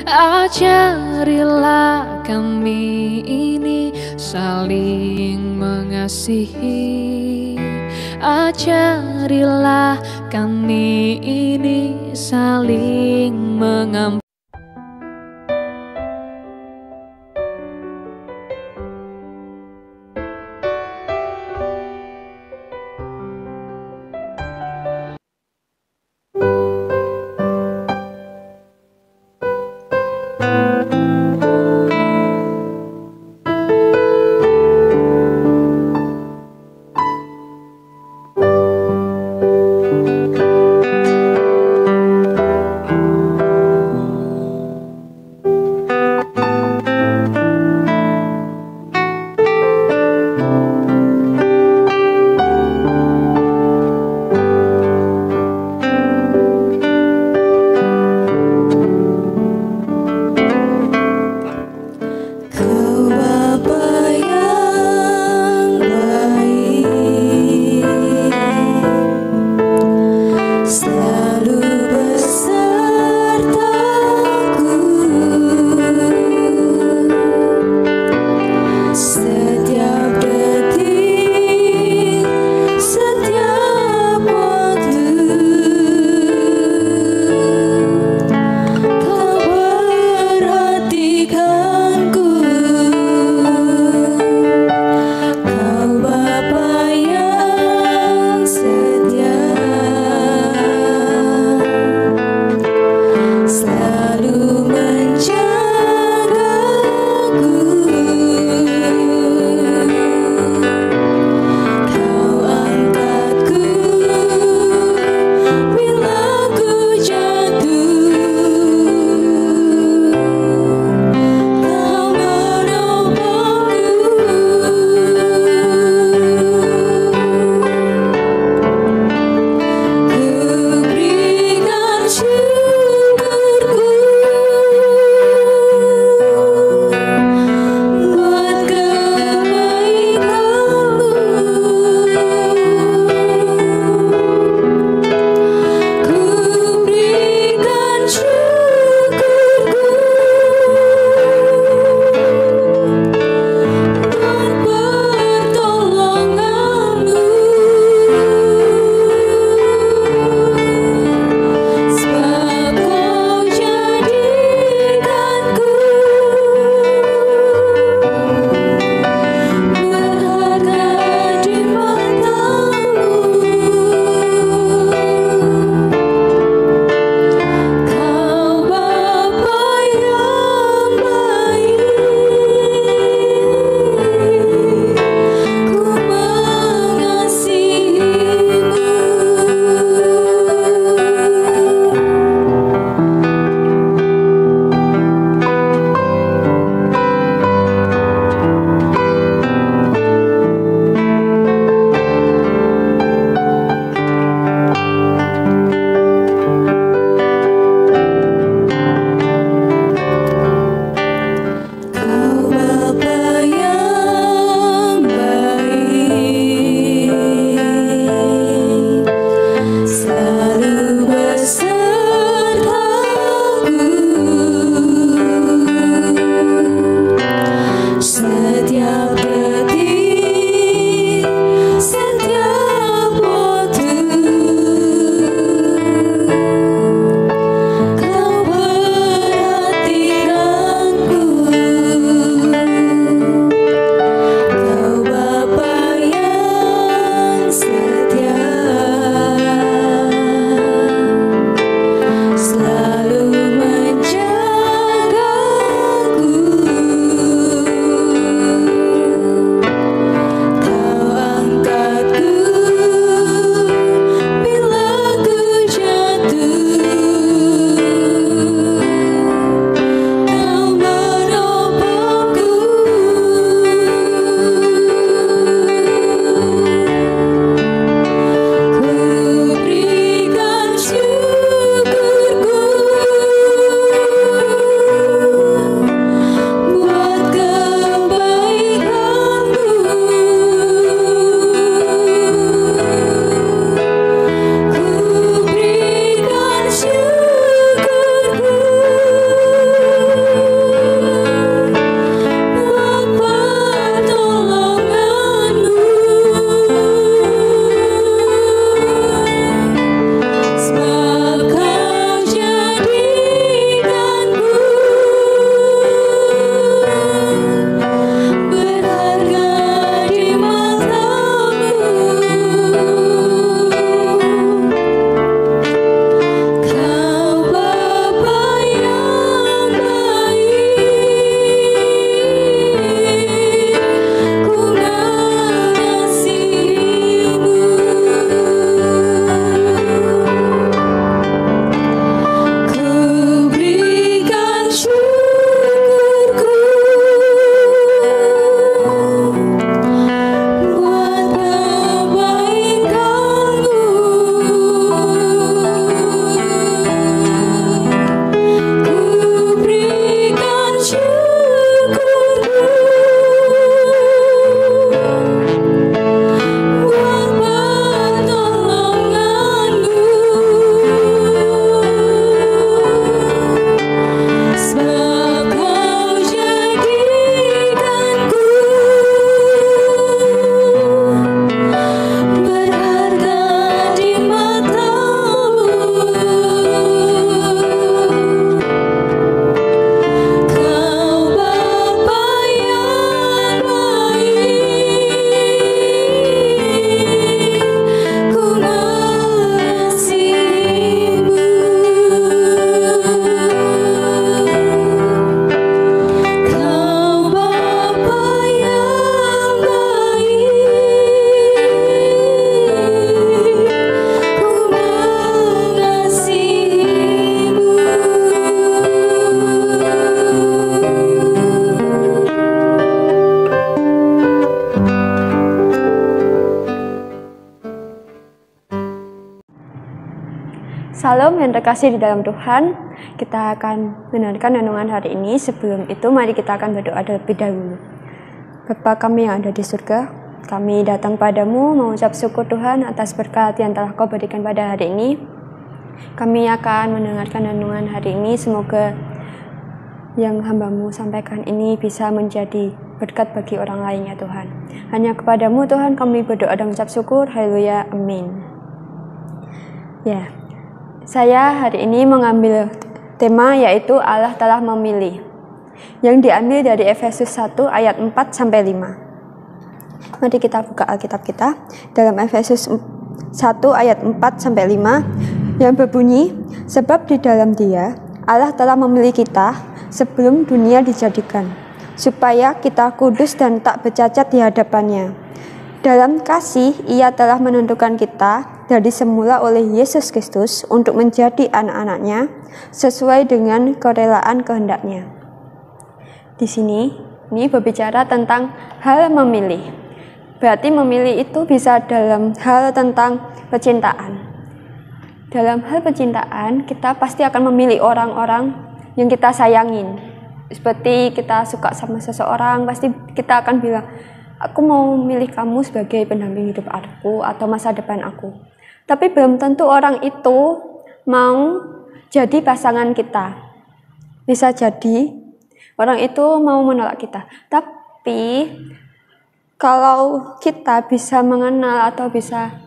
Ajarilah kami ini saling mengasihi. Ajarilah kami ini saling mengampuni. Salam yang terkasih di dalam Tuhan, kita akan mendengarkan renungan hari ini. Sebelum itu, mari kita akan berdoa terlebih dahulu. Bapa kami yang ada di surga, kami datang padamu mengucap syukur Tuhan atas berkat yang telah Kau berikan pada hari ini. Kami akan mendengarkan renungan hari ini, semoga yang hamba-Mu sampaikan ini bisa menjadi berkat bagi orang lain ya Tuhan. Hanya kepadamu Tuhan kami berdoa dan mengucap syukur, haleluya, amin. Ya, saya hari ini mengambil tema yaitu Allah telah memilih, yang diambil dari Efesus 1 ayat 4-5. Mari kita buka Alkitab kita dalam Efesus 1 ayat 4-5 yang berbunyi, sebab di dalam Dia Allah telah memilih kita sebelum dunia dijadikan, supaya kita kudus dan tak bercacat di hadapannya. Dalam kasih Ia telah menentukan kita dari semula oleh Yesus Kristus untuk menjadi anak-anaknya sesuai dengan kerelaan kehendak-Nya. Di sini ini berbicara tentang hal memilih. Berarti memilih itu bisa dalam hal tentang percintaan. Dalam hal percintaan, kita pasti akan memilih orang-orang yang kita sayangin. Seperti kita suka sama seseorang, pasti kita akan bilang, aku mau milih kamu sebagai pendamping hidup aku atau masa depan aku. Tapi belum tentu orang itu mau jadi pasangan kita. Bisa jadi orang itu mau menolak kita. Tapi kalau kita bisa mengenal atau bisa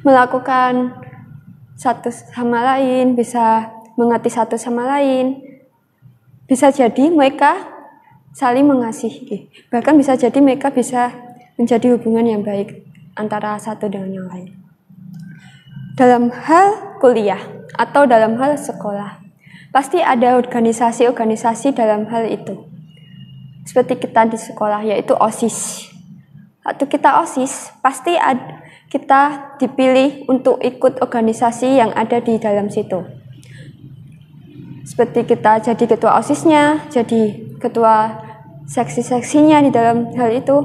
melakukan satu sama lain, bisa mengerti satu sama lain, bisa jadi mereka saling mengasihi. Bahkan bisa jadi mereka bisa menjadi hubungan yang baik antara satu dengan yang lain. Dalam hal kuliah atau dalam hal sekolah, pasti ada organisasi-organisasi dalam hal itu. Seperti kita di sekolah, yaitu OSIS. Waktu kita OSIS, pasti kita dipilih untuk ikut organisasi yang ada di dalam situ. Seperti kita jadi ketua OSISnya, jadi ketua seksi-seksinya di dalam hal itu.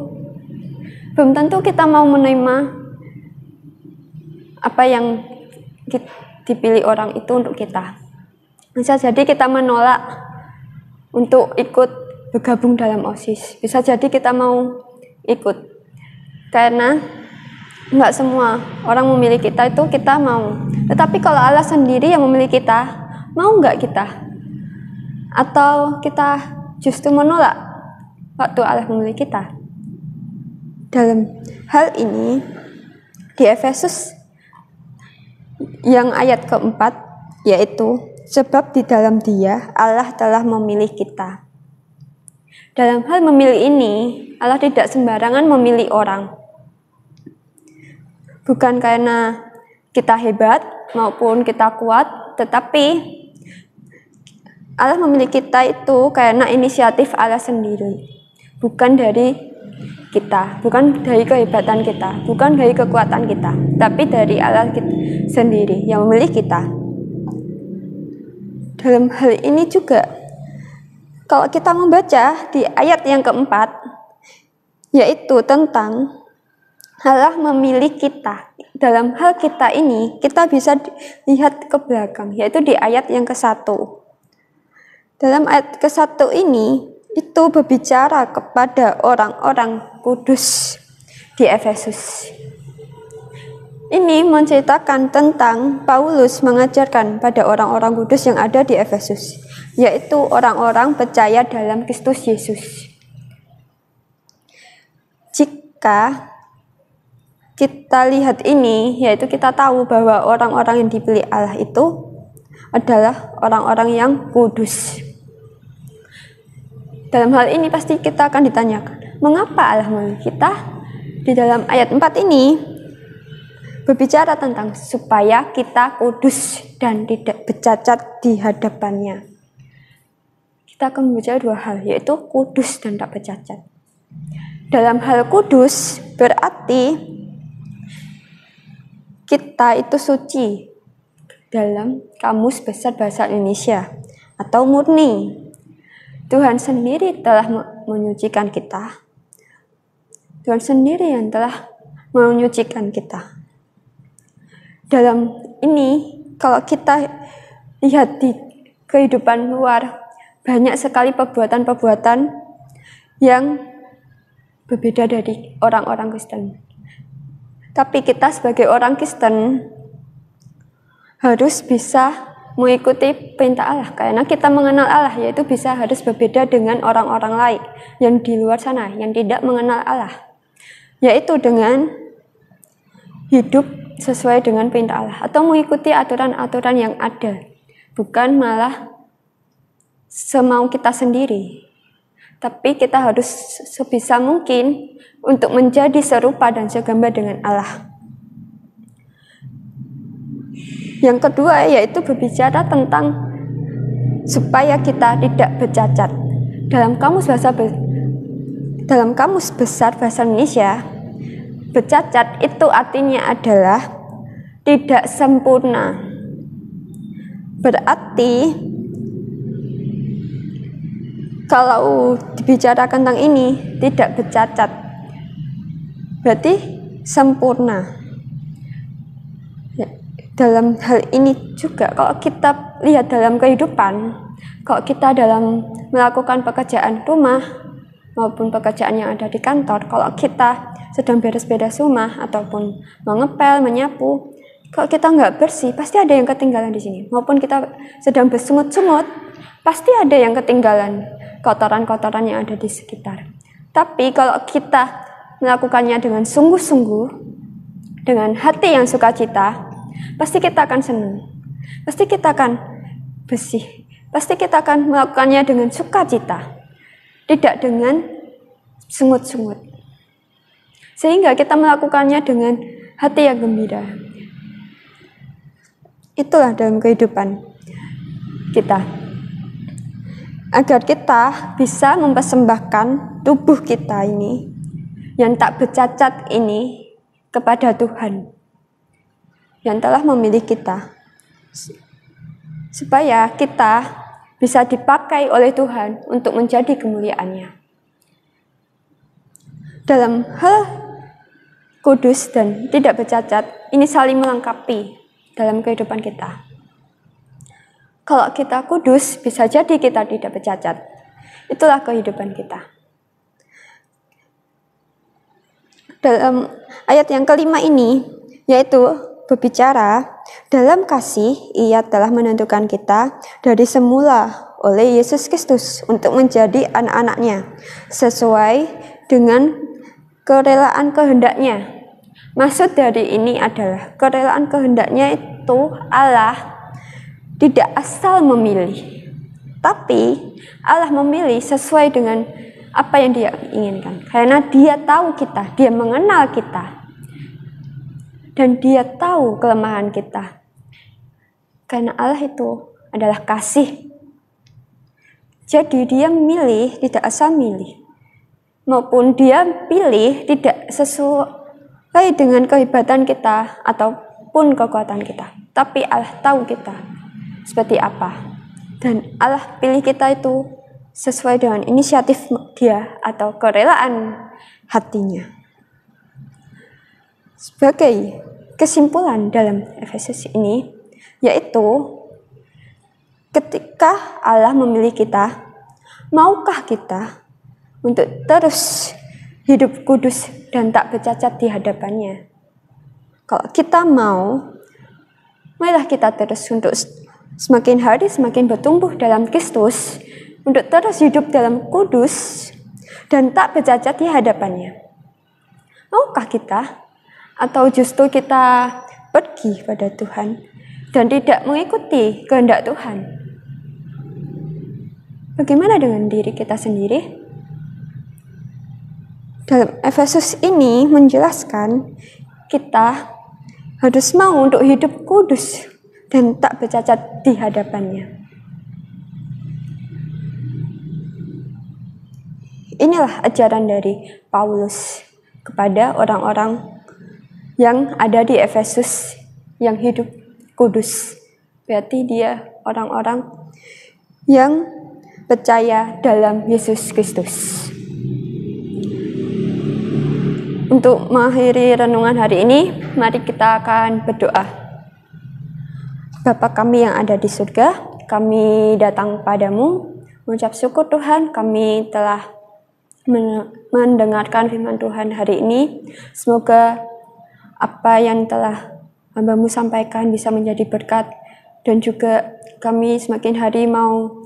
Belum tentu kita mau menerima apa yang dipilih orang itu untuk kita. Bisa jadi kita menolak untuk ikut bergabung dalam OSIS. Bisa jadi kita mau ikut karena nggak semua orang memilih kita itu kita mau. Tetapi kalau Allah sendiri yang memilih kita, mau nggak kita? Atau kita justru menolak waktu Allah memilih kita? Dalam hal ini di Efesus yang ayat keempat, yaitu sebab di dalam Dia Allah telah memilih kita. Dalam hal memilih ini, Allah tidak sembarangan memilih orang. Bukan karena kita hebat maupun kita kuat, tetapi Allah memilih kita itu karena inisiatif Allah sendiri. Bukan dari kita, bukan dari kehebatan kita, bukan dari kekuatan kita, tapi dari Allah sendiri yang memilih kita. Dalam hal ini juga, kalau kita membaca di ayat yang keempat, yaitu tentang Allah memilih kita. Dalam hal kita ini, kita bisa lihat ke belakang, yaitu di ayat yang ke-1. Dalam ayat ke-1 ini, itu berbicara kepada orang-orang kudus di Efesus. Ini menceritakan tentang Paulus mengajarkan pada orang-orang kudus yang ada di Efesus, yaitu orang-orang percaya dalam Kristus Yesus. Jika kita lihat ini, yaitu kita tahu bahwa orang-orang yang dipilih Allah itu adalah orang-orang yang kudus. Dalam hal ini pasti kita akan ditanyakan, mengapa Allah memilih kita? Di dalam ayat 4 ini berbicara tentang supaya kita kudus dan tidak bercacat di hadapannya. Kita akan membaca dua hal, yaitu kudus dan tak bercacat. Dalam hal kudus berarti kita itu suci dalam Kamus Besar Bahasa Indonesia atau murni. Tuhan sendiri telah menyucikan kita. Tuhan sendiri yang telah menyucikan kita. Dalam ini kalau kita lihat di kehidupan luar, banyak sekali perbuatan-perbuatan yang berbeda dari orang-orang Kristen. Tapi kita sebagai orang Kristen harus bisa mengikuti perintah Allah, karena kita mengenal Allah, yaitu harus berbeda dengan orang-orang lain yang di luar sana yang tidak mengenal Allah, yaitu dengan hidup sesuai dengan perintah Allah atau mengikuti aturan-aturan yang ada, bukan malah semau kita sendiri. Tapi kita harus sebisa mungkin untuk menjadi serupa dan segambar dengan Allah. Yang kedua yaitu berbicara tentang supaya kita tidak bercacat. Dalam kamus besar bahasa Indonesia, bercacat itu artinya adalah tidak sempurna. Berarti kalau dibicarakan tentang ini tidak bercacat, berarti sempurna. Dalam hal ini juga, kalau kita lihat dalam kehidupan, kalau kita dalam melakukan pekerjaan rumah maupun pekerjaan yang ada di kantor, kalau kita sedang beres-beres rumah ataupun mengepel, menyapu, kalau kita nggak bersih, pasti ada yang ketinggalan di sini. Maupun kita sedang bersungut-sungut, pasti ada yang ketinggalan kotoran-kotoran yang ada di sekitar. Tapi kalau kita melakukannya dengan sungguh-sungguh, dengan hati yang sukacita, pasti kita akan senang, pasti kita akan bersih, pasti kita akan melakukannya dengan sukacita, tidak dengan sungut-sungut. Sehingga kita melakukannya dengan hati yang gembira. Itulah dalam kehidupan kita, agar kita bisa mempersembahkan tubuh kita ini yang tak bercacat ini kepada Tuhan yang telah memilih kita, supaya kita bisa dipakai oleh Tuhan untuk menjadi kemuliaan-Nya. Dalam hal kudus dan tidak bercacat, ini saling melengkapi dalam kehidupan kita. Kalau kita kudus, bisa jadi kita tidak bercacat. Itulah kehidupan kita. Dalam ayat yang kelima ini, yaitu berbicara, dalam kasih Ia telah menentukan kita dari semula oleh Yesus Kristus untuk menjadi anak-anak-Nya sesuai dengan kerelaan kehendak-Nya. Maksud dari ini adalah kerelaan kehendak-Nya itu Allah tidak asal memilih, tapi Allah memilih sesuai dengan apa yang Dia inginkan. Karena Dia tahu kita, Dia mengenal kita, dan Dia tahu kelemahan kita. Karena Allah itu adalah kasih. Jadi Dia milih tidak asal milih, maupun Dia pilih tidak sesuai dengan kehebatan kita ataupun kekuatan kita. Tapi Allah tahu kita seperti apa, dan Allah pilih kita itu sesuai dengan inisiatif Dia atau kerelaan hatinya. Sebagai kesimpulan dalam Efesus ini, yaitu ketika Allah memilih kita, maukah kita untuk terus hidup kudus dan tak bercacat di hadapan-Nya? Kalau kita mau, marilah kita terus untuk semakin hari semakin bertumbuh dalam Kristus, untuk terus hidup dalam kudus dan tak bercacat di hadapan-Nya. Maukah kita? Atau justru kita pergi pada Tuhan dan tidak mengikuti kehendak Tuhan? Bagaimana dengan diri kita sendiri? Dalam Efesus ini menjelaskan kita harus mau untuk hidup kudus dan tak bercacat di hadapan-Nya. Inilah ajaran dari Paulus kepada orang-orang yang ada di Efesus yang hidup kudus. Berarti dia orang-orang yang percaya dalam Yesus Kristus. Untuk mengakhiri renungan hari ini, mari kita akan berdoa. Bapa kami yang ada di surga, kami datang padamu, mengucap syukur Tuhan, kami telah mendengarkan firman Tuhan hari ini. Semoga apa yang telah hamba-Mu sampaikan bisa menjadi berkat, dan juga kami semakin hari mau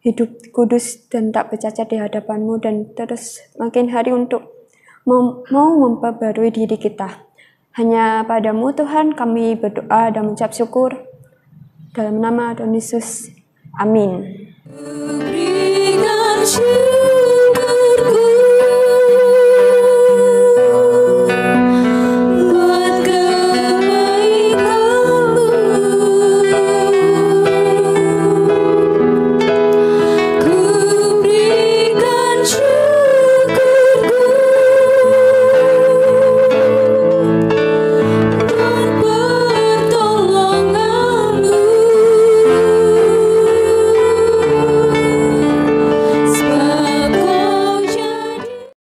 hidup kudus dan tak bercacat di hadapan-Mu, dan terus makin hari untuk mau memperbarui diri kita. Hanya padamu Tuhan kami berdoa dan mengucap syukur. Dalam nama Tuhan Yesus. Amin.